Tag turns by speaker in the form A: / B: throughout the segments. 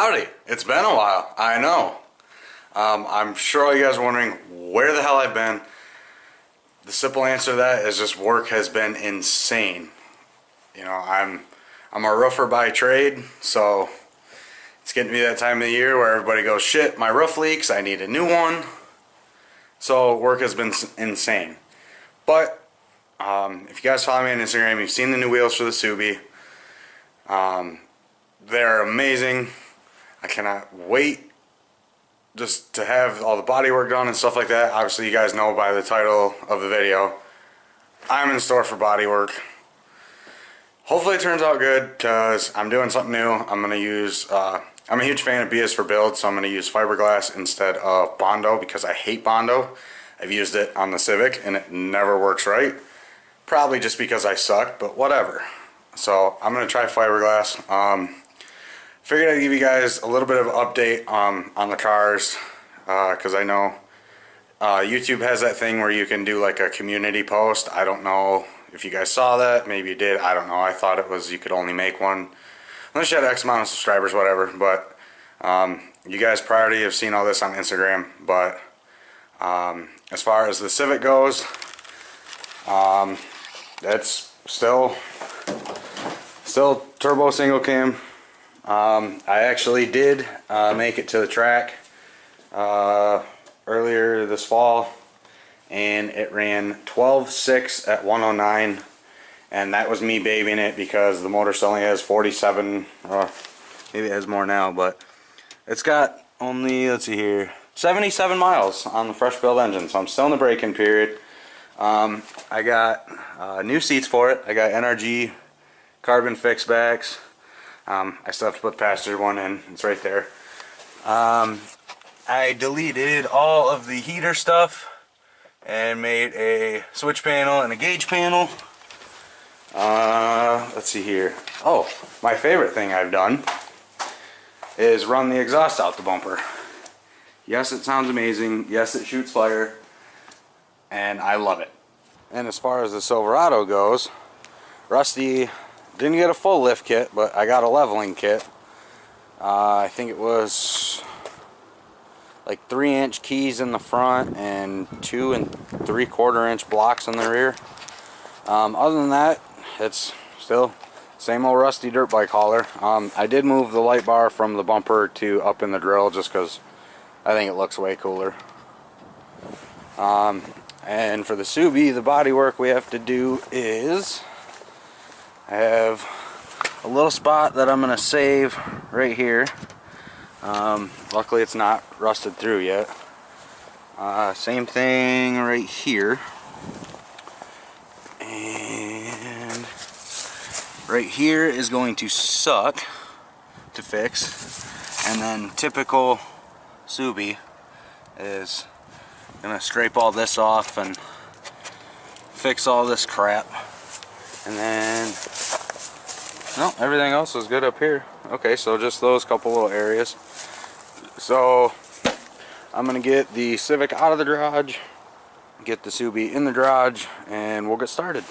A: Howdy, it's been a while, I know. I'm sure all you guys are wondering where the hell I've been. The simple answer to that is just work has been insane. You know, I'm a roofer by trade, so it's getting to be that time of the year where everybody goes, shit, my roof leaks, I need a new one. So work has been insane. But if you guys follow me on Instagram, you've seen the new wheels for the Subie. They're amazing. I cannot wait just to have all the bodywork done and stuff like that. Obviously you guys know by the title of the video, I'm in store for bodywork. Hopefully it turns out good because I'm doing something new. I'm going to use, I'm a huge fan of BS for build, so I'm going to use fiberglass instead of Bondo because I hate Bondo. I've used it on the Civic and it never works right. Probably just because I suck, but whatever. So I'm going to try fiberglass. Figured I'd give you guys a little bit of an update on the cars because I know YouTube has that thing where you can do like a community post. I don't know if you guys saw that. Maybe you did. I don't know. I thought it was you could only make one unless you had X amount of subscribers, whatever. But you guys probably have seen all this on Instagram. But as far as the Civic goes, that's still turbo single cam. I actually did make it to the track earlier this fall, and it ran 12.6 at 109, and that was me babying it because the motor still only has 47, maybe it has more now, but it's got only, let's see here, 77 miles on the fresh build engine, so I'm still in the break-in period. I got new seats for it. I got NRG carbon fix backs. I still have to put the passenger one in. It's right there. I deleted all of the heater stuff and made a switch panel and a gauge panel. Let's see here. Oh, my favorite thing I've done is run the exhaust out the bumper. Yes, it sounds amazing. Yes, it shoots fire. And I love it. And as far as the Silverado goes, Rusty didn't get a full lift kit, but I got a leveling kit. I think it was like 3-inch keys in the front and 2 3/4-inch blocks in the rear. Other than that, it's still same old rusty dirt bike hauler. I did move the light bar from the bumper to up in the drill just because I think it looks way cooler. And for the Subie, the body work we have to do is I have a little spot that I'm going to save right here. Luckily it's not rusted through yet. Same thing right here. And right here is going to suck to fix. And then typical Subie is going to scrape all this off and fix all this crap. And then, no, everything else is good up here. Okay, so just those couple little areas. So I'm gonna get the Civic out of the garage, get the Subie in the garage, and we'll get started.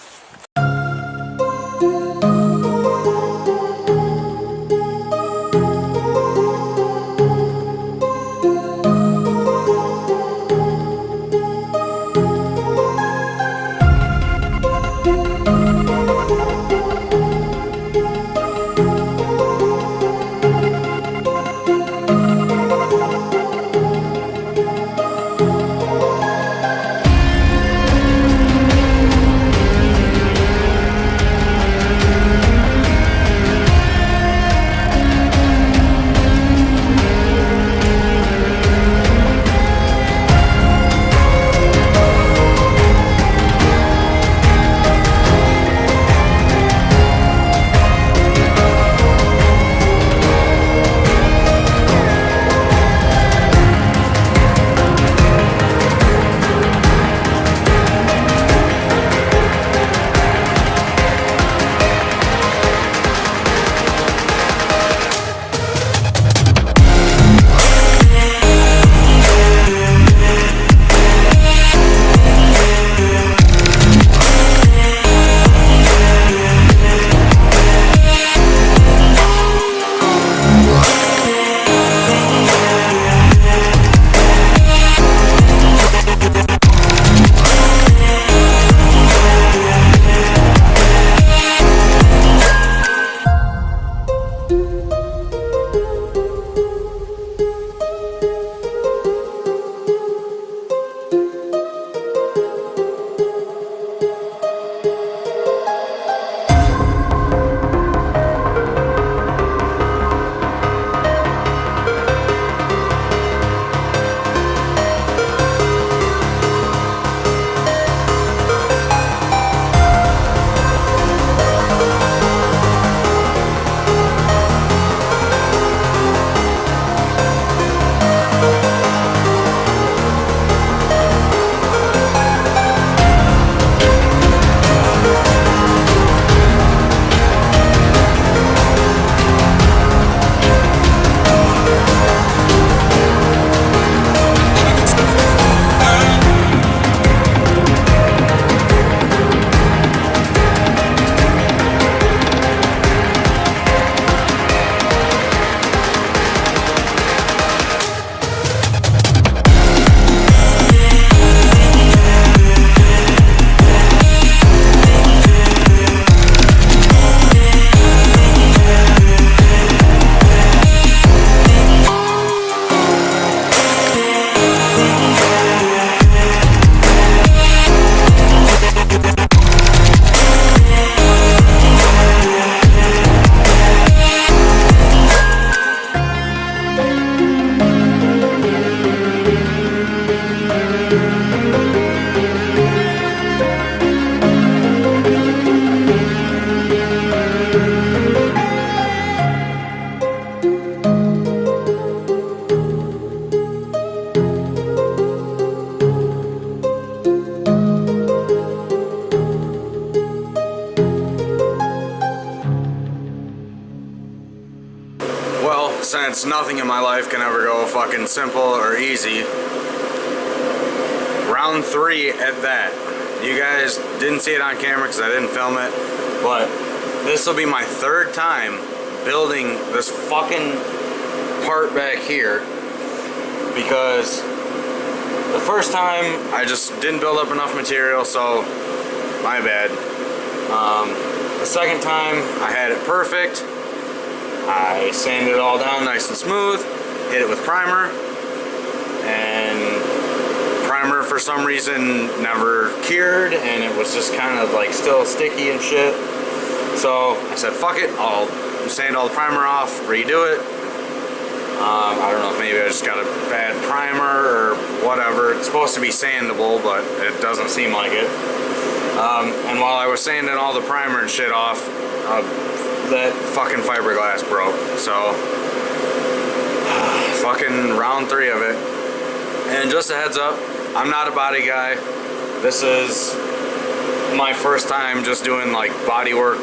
A: Since nothing in my life can ever go fucking simple or easy, round 3 at that. You guys didn't see it on camera because I didn't film it, but this will be my 3rd time building this fucking part back here, because the first time I just didn't build up enough material, so my bad. The second time I had it perfect. I sanded it all down nice and smooth, hit it with primer, and primer for some reason never cured, and it was just kind of like still sticky and shit. So I said fuck it, I'll sand all the primer off, redo it. I don't know if maybe I just got a bad primer or whatever. It's supposed to be sandable, but it doesn't seem like it. And while I was sanding all the primer and shit off, that fucking fiberglass broke. So fucking round 3 of it. And just a heads up, I'm not a body guy. This is my first time just doing like body work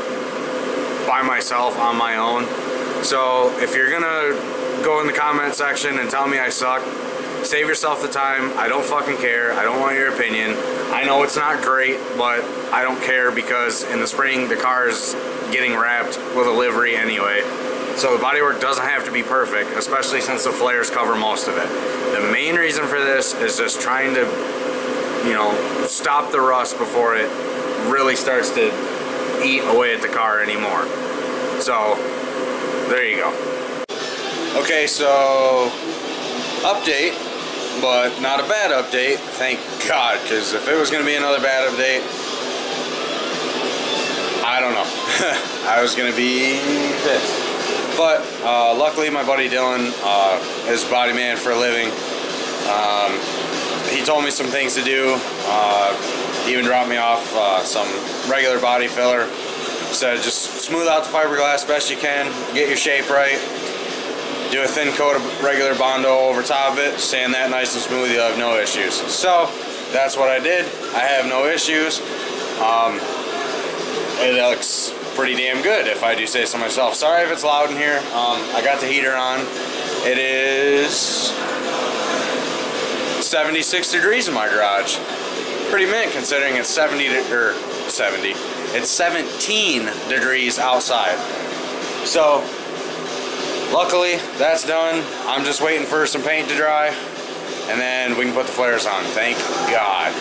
A: by myself on my own. So if you're gonna go in the comment section and tell me I suck, save yourself the time. I don't fucking care. I don't want your opinion. I know it's not great, but I don't care, because in the spring the car is getting wrapped with a livery anyway. So the bodywork doesn't have to be perfect, especially since the flares cover most of it. The main reason for this is just trying to, you know, stop the rust before it really starts to eat away at the car anymore. So there you go. Okay, so update, but not a bad update, thank God, because if it was going to be another bad update, I don't know. I was going to be pissed. But luckily my buddy Dylan is a body man for a living. He told me some things to do. He even dropped me off some regular body filler. Said just smooth out the fiberglass best you can, get your shape right. Do a thin coat of regular Bondo over top of it, sand that nice and smooth, you'll have no issues. So that's what I did. I have no issues. It looks pretty damn good, if I do say so myself. Sorry if it's loud in here. I got the heater on. It is 76 degrees in my garage. Pretty mint considering it's 70. It's 17 degrees outside. So luckily that's done. I'm just waiting for some paint to dry, and then we can put the flares on. Thank God.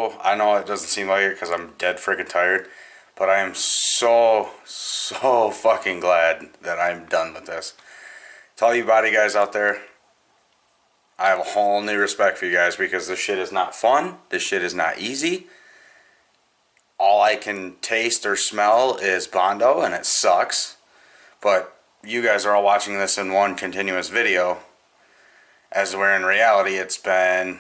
A: so, I know it doesn't seem like it because I'm dead freaking tired, but I am so fucking glad that I'm done with this. To all you body guys out there, I have a whole new respect for you guys because this shit is not fun. This shit is not easy. All I can taste or smell is Bondo, and it sucks. But you guys are all watching this in one continuous video, as where in reality it's been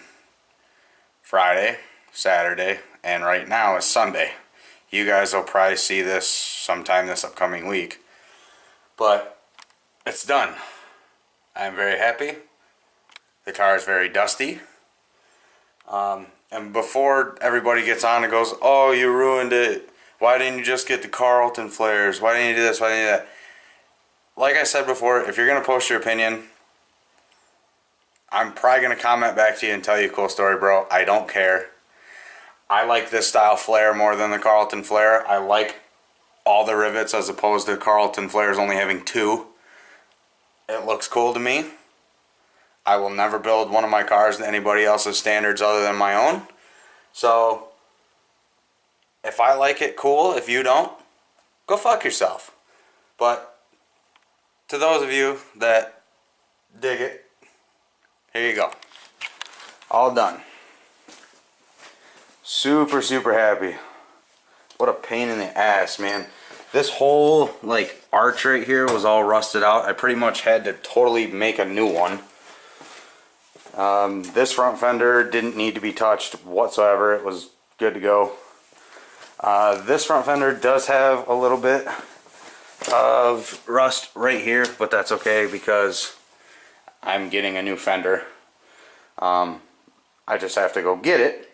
A: Friday, Saturday, and right now is Sunday. You guys will probably see this sometime this upcoming week. But it's done. I'm very happy. The car is very dusty. And before everybody gets on and goes, oh, you ruined it. Why didn't you just get the Carlton flares? Why didn't you do this? Why didn't you do that? Like I said before, if you're going to post your opinion, I'm probably going to comment back to you and tell you a cool story, bro. I don't care. I like this style flare more than the Carlton flare. I like all the rivets as opposed to Carlton flares only having 2. It looks cool to me. I will never build one of my cars to anybody else's standards other than my own. So, if I like it, cool. If you don't, go fuck yourself. But, to those of you that dig it, here you go. All done. Super happy. What a pain in the ass, man. This whole, like, arch right here was all rusted out. I pretty much had to totally make a new one. This front fender didn't need to be touched whatsoever. It was good to go. This front fender does have a little bit of rust right here, but that's okay because I'm getting a new fender. I just have to go get it.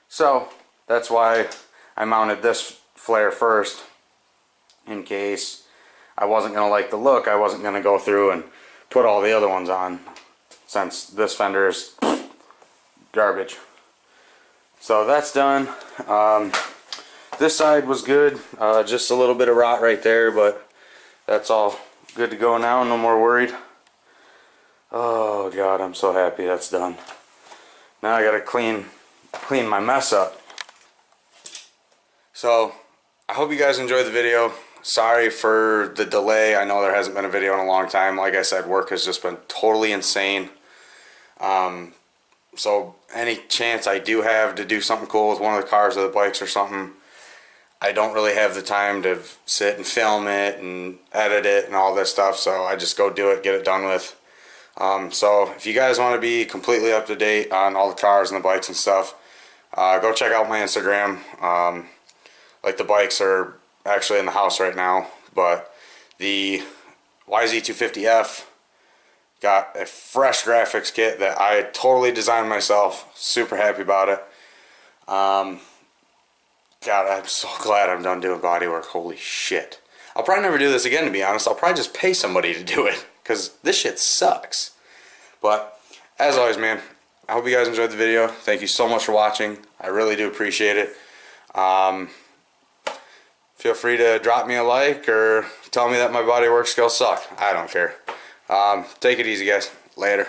A: So that's why I mounted this flare first, in case I wasn't going to like the look. I wasn't going to go through and put all the other ones on, since this fender is garbage. So that's done. This side was good, just a little bit of rot right there, but that's all good to go now. No more worried. Oh God, I'm so happy that's done. Now I gotta clean my mess up. So I hope you guys enjoyed the video. Sorry for the delay. I know there hasn't been a video in a long time. Like I said, work has just been totally insane. So any chance I do have to do something cool with one of the cars or the bikes or something, I don't really have the time to sit and film it and edit it and all this stuff. So I just go do it, get it done with. So if you guys want to be completely up to date on all the cars and the bikes and stuff, go check out my Instagram. Like, the bikes are actually in the house right now, but the YZ250F got a fresh graphics kit that I totally designed myself. Super happy about it. God, I'm so glad I'm done doing bodywork. Holy shit. I'll probably never do this again, to be honest. I'll probably just pay somebody to do it, because this shit sucks. But as always, man, I hope you guys enjoyed the video. Thank you so much for watching. I really do appreciate it. Feel free to drop me a like or tell me that my bodywork skills suck. I don't care. Take it easy, guys. Later.